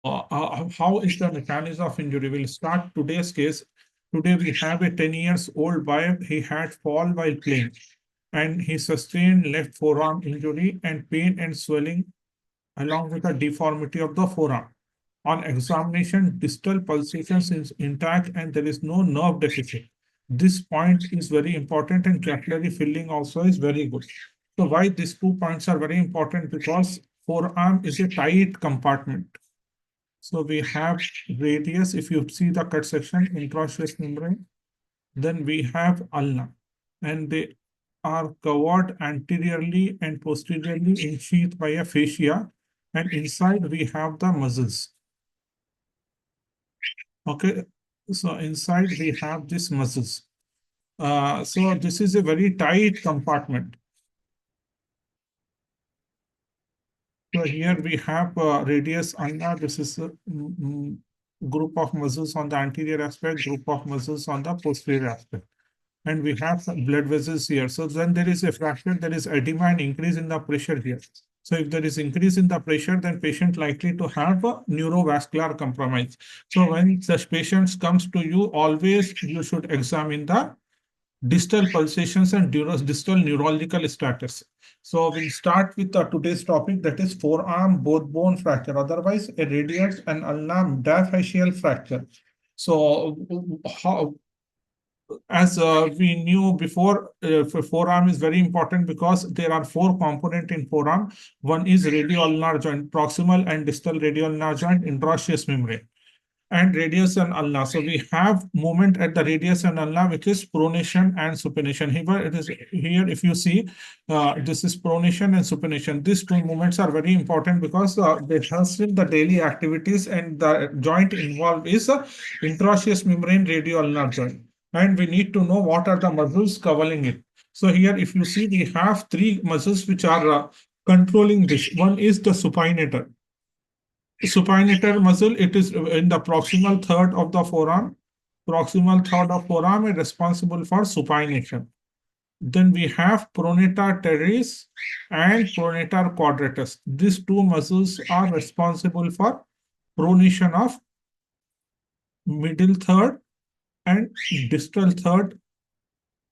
How is the mechanism of injury? We'll start today's case. Today we have a 10 years old boy. He had fall while playing and he sustained left forearm injury and pain and swelling along with the deformity of the forearm. On examination, distal pulsation is intact and there is no nerve deficit. This point is very important and capillary filling also is very good. So why these 2 points are very important? Because forearm is a tight compartment. So we have radius, if you see the cut section, intraosseous membrane, then we have ulna, and they are covered anteriorly and posteriorly sheathed by a fascia, and inside we have the muscles. Okay, so inside we have these muscles. So this is a very tight compartment. So here we have radius ulna. This is a group of muscles on the anterior aspect, group of muscles on the posterior aspect. And we have some blood vessels here. So when there is a fracture, there is edema and increase in the pressure here. So if there is increase in the pressure, then patient likely to have a neurovascular compromise. So when such patients comes to you, always you should examine the distal pulsations and distal neurological status. So we'll start with today's topic, that is forearm both bone fracture, otherwise a radius and ulnar diaphyseal fracture. So as we knew before, forearm is very important because there are 4 components in forearm. One is radial-ulnar joint, proximal and distal radial-ulnar joint, intraosseous membrane, and radius and ulna. So we have movement at the radius and ulna, which is pronation and supination. Here it is. Here, if you see, this is pronation and supination. These 2 movements are very important because they help in the daily activities, and the joint involved is intraosseous membrane radial-ulnar joint. And we need to know what are the muscles covering it. So here, if you see, we have 3 muscles which are controlling this. One is the supinator. Supinator muscle, it is in the proximal third of the forearm. Proximal third of forearm is responsible for supination. Then we have pronator teres and pronator quadratus. These 2 muscles are responsible for pronation of middle third and distal third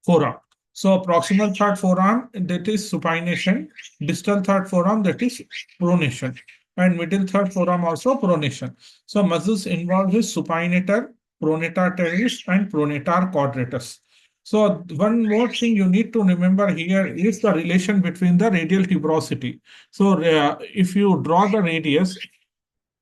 forearm. So proximal third forearm, that is supination, distal third forearm, that is pronation, and middle third forearm also pronation. So muscles involved is supinator, pronator teres, and pronator quadratus. So one more thing you need to remember here is the relation between the radial tuberosity. So if you draw the radius,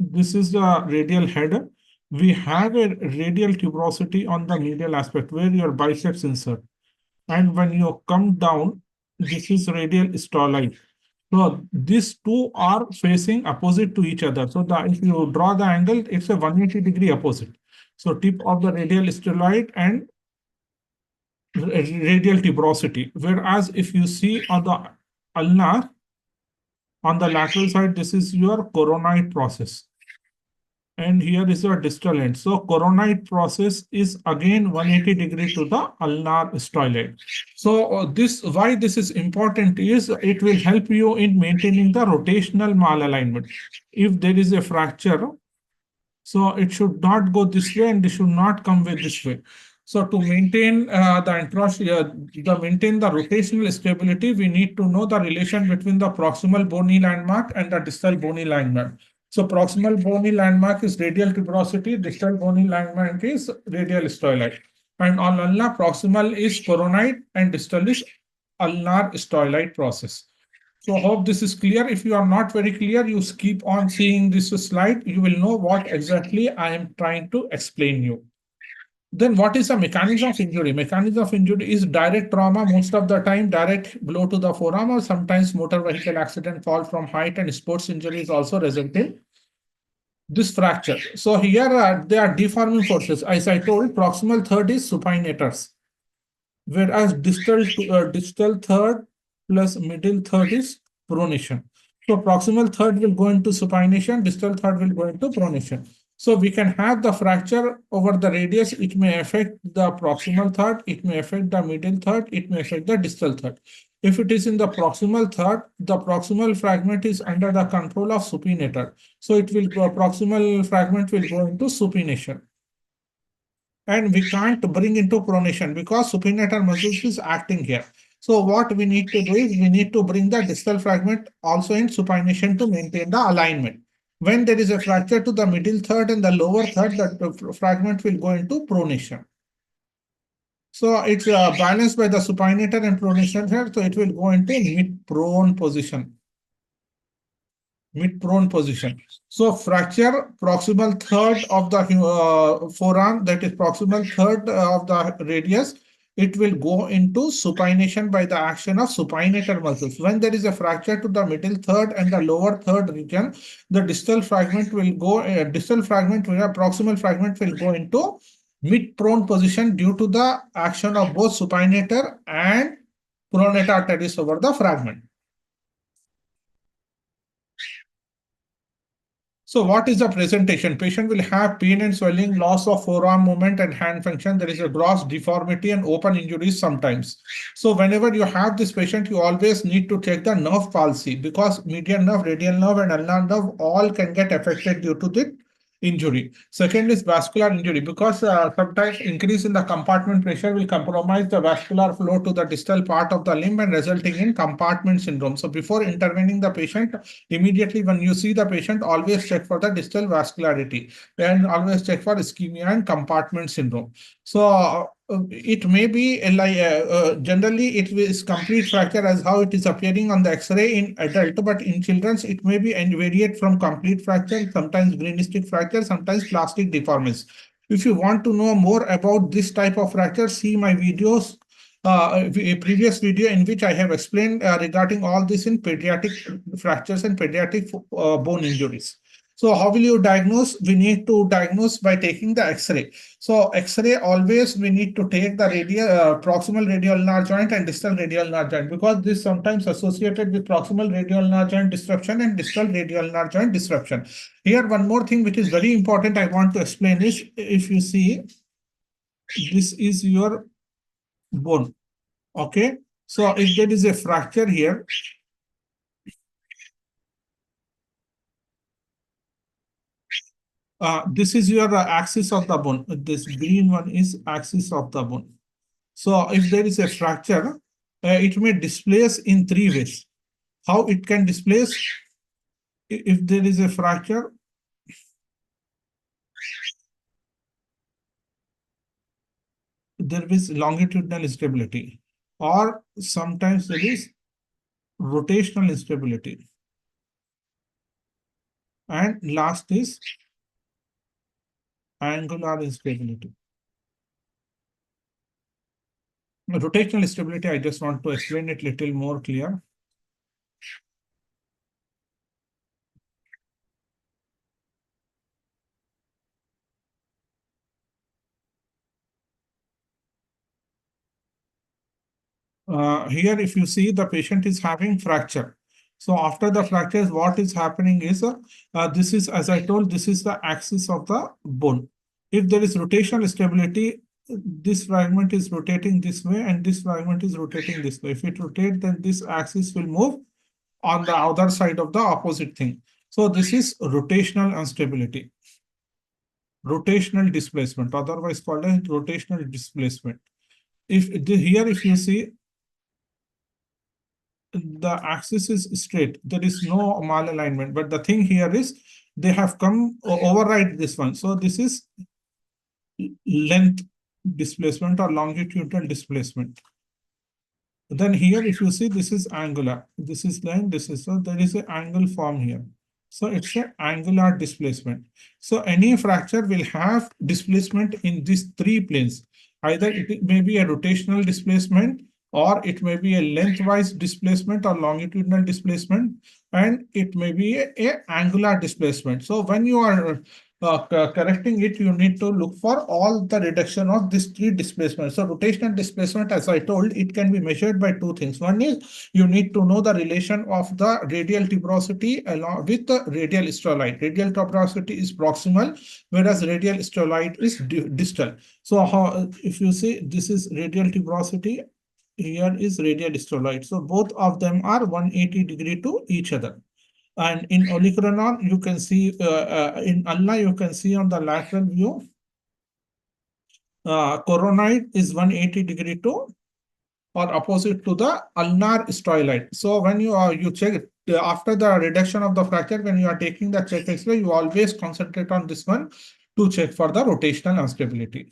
this is the radial head. We have a radial tuberosity on the medial aspect where your biceps insert. And when you come down, this is radial styloid. So these 2 are facing opposite to each other. So if you draw the angle, it's a 180-degree opposite. So tip of the radial styloid and radial tuberosity. Whereas if you see on the ulnar, on the lateral side, this is your coronoid process. And here is your distal end. So coronoid process is again 180 degree to the ulnar styloid. So why this is important is it will help you in maintaining the rotational malalignment. If there is a fracture, so it should not go this way and it should not come with this way. So to maintain maintain the rotational stability, we need to know the relation between the proximal bony landmark and the distal bony landmark. So proximal bony landmark is radial tuberosity, distal bony landmark is radial styloid. And on ulnar, proximal is coronoid and distal is ulnar styloid process. So I hope this is clear. If you are not very clear, you keep on seeing this slide. You will know what exactly I am trying to explain you. Then what is the mechanism of injury? Mechanism of injury is direct trauma, most of the time direct blow to the forearm, or sometimes motor vehicle accident, fall from height, and sports injuries also result in this fracture. So here they are deforming forces. As I told, proximal third is supinators, whereas distal third plus middle third is pronation. So proximal third will go into supination, distal third will go into pronation. So we can have the fracture over the radius. It may affect the proximal third, it may affect the middle third, it may affect the distal third. If it is in the proximal third, the proximal fragment is under the control of supinator. So it will go, proximal fragment will go into supination. And we can't bring into pronation because supinator muscles is acting here. So what we need to do is we need to bring the distal fragment also in supination to maintain the alignment. When there is a fracture to the middle third and the lower third, the fragment will go into pronation. So it's balanced by the supinator and pronation here. So it will go into mid-prone position. Mid-prone position. So fracture proximal third of the forearm, that is proximal third of the radius, it will go into supination by the action of supinator muscles. When there is a fracture to the middle third and the lower third region, the distal fragment will go, proximal fragment will go into mid-prone position due to the action of both supinator and pronator arteries over the fragment. So what is the presentation? Patient will have pain and swelling, loss of forearm movement and hand function. There is a gross deformity and open injuries sometimes. So whenever you have this patient, you always need to check the nerve palsy because median nerve, radial nerve, and ulnar nerve all can get affected due to the injury. Second is vascular injury because sometimes increase in the compartment pressure will compromise the vascular flow to the distal part of the limb and resulting in compartment syndrome. So before intervening the patient, immediately when you see the patient, always check for the distal vascularity and always check for ischemia and compartment syndrome. So it may be like generally it is complete fracture as how it is appearing on the X-ray in adult, but in children it may be and variate from complete fracture, sometimes green stick fracture, sometimes plastic deformity. If you want to know more about this type of fracture, see my videos, a previous video in which I have explained regarding all this in pediatric fractures and pediatric bone injuries. So how will you diagnose? We need to diagnose by taking the X-ray. So X-ray always we need to take the proximal radial ulnar joint and distal radial ulnar joint because this sometimes associated with proximal radial ulnar joint disruption and distal radial ulnar joint disruption. Here one more thing which is very important I want to explain is if you see this is your bone. Okay. So if there is a fracture here, this is your axis of the bone. This green one is axis of the bone. So if there is a fracture, it may displace in three ways. How it can displace? If there is a fracture, there is longitudinal instability, or sometimes there is rotational instability. And last is angular instability. Rotational stability, I just want to explain it a little more clear. Here, if you see the patient is having fracture. So after the fractures, what is happening is, this is, as I told, this is the axis of the bone. If there is rotational stability, this fragment is rotating this way and this fragment is rotating this way. If it rotates, then this axis will move on the other side of the opposite thing. So this is rotational instability. Rotational displacement, otherwise called as rotational displacement. If you see, the axis is straight, there is no malalignment, but the thing here is they have come override this one. So this is length displacement or longitudinal displacement. Then here, if you see, this is angular, this is line, this is, so there is an angle form here. So it's an angular displacement. So any fracture will have displacement in these three planes. Either it may be a rotational displacement, or it may be a lengthwise displacement or longitudinal displacement, and it may be a angular displacement. So when you are correcting it, you need to look for all the reduction of these three displacements. So rotational displacement, as I told, it can be measured by two things. One is you need to know the relation of the radial tuberosity along with the radial sterolite. Radial tuberosity is proximal, whereas radial sterolite is distal. So if you see, this is radial tuberosity here is radial styloid. So both of them are 180 degree to each other. And in olecranon, you can see in ulna, you can see on the lateral view, coronoid is 180 degree to or opposite to the ulnar styloid. So when you check it, after the reduction of the fracture, when you are taking the check X-ray, you always concentrate on this one to check for the rotational instability.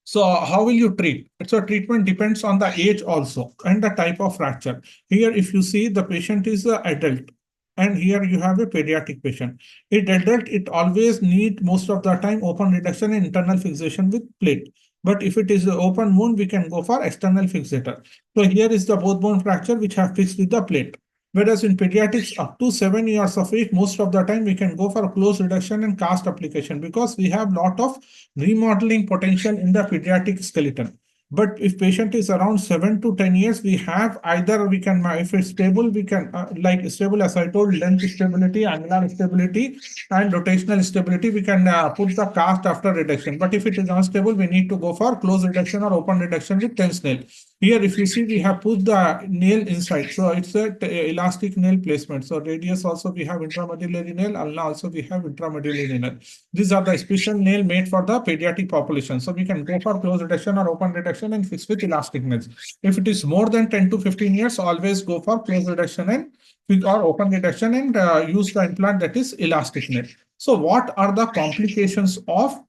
So how will you treat? So treatment depends on the age also and the type of fracture. Here, if you see the patient is an adult, and here you have a pediatric patient. In adult, it always need most of the time open reduction and internal fixation with plate. But if it is an open wound, we can go for external fixator. So here is the both bone fracture which have fixed with the plate. Whereas in pediatrics, up to 7 years of age, most of the time we can go for close reduction and cast application because we have lot of remodeling potential in the pediatric skeleton. But if patient is around 7 to 10 years, we have either we can, if it's stable, we can like stable as I told, length stability, angular stability, and rotational stability, we can put the cast after reduction. But if it is unstable, we need to go for close reduction or open reduction with tense nail. Here, if you see, we have put the nail inside. So it's a elastic nail placement. So radius also we have intramedullary nail, ulna also we have intramedullary nail. These are the special nail made for the pediatric population. So we can go for close reduction or open reduction and fix with elastic nails. If it is more than 10 to 15 years, always go for close reduction and or open reduction and use the implant that is elastic nail. So what are the complications of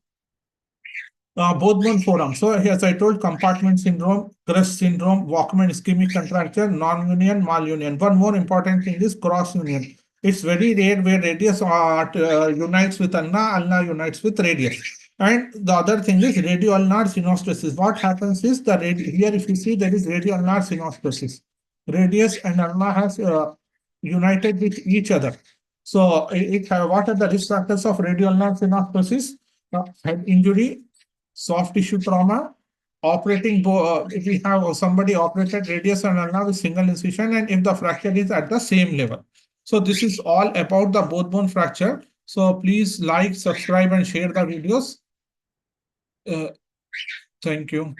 both bone forearm? So as I told, compartment syndrome, crush syndrome, Walkman ischemic contracture, non-union, malunion. One more important thing is cross union. It's very rare where radius unites with ulna, ulna unites with radius. And the other thing is radioulnar synostosis. What happens is here, if you see, there is radioulnar synostosis. Radius and ulna has united with each other. So what are the risk factors of radioulnar synostosis? Head injury, soft tissue trauma, if we have somebody operated radius and ulna with single incision, and if the fracture is at the same level. So this is all about the both bone fracture. So please like, subscribe, and share the videos. Thank you.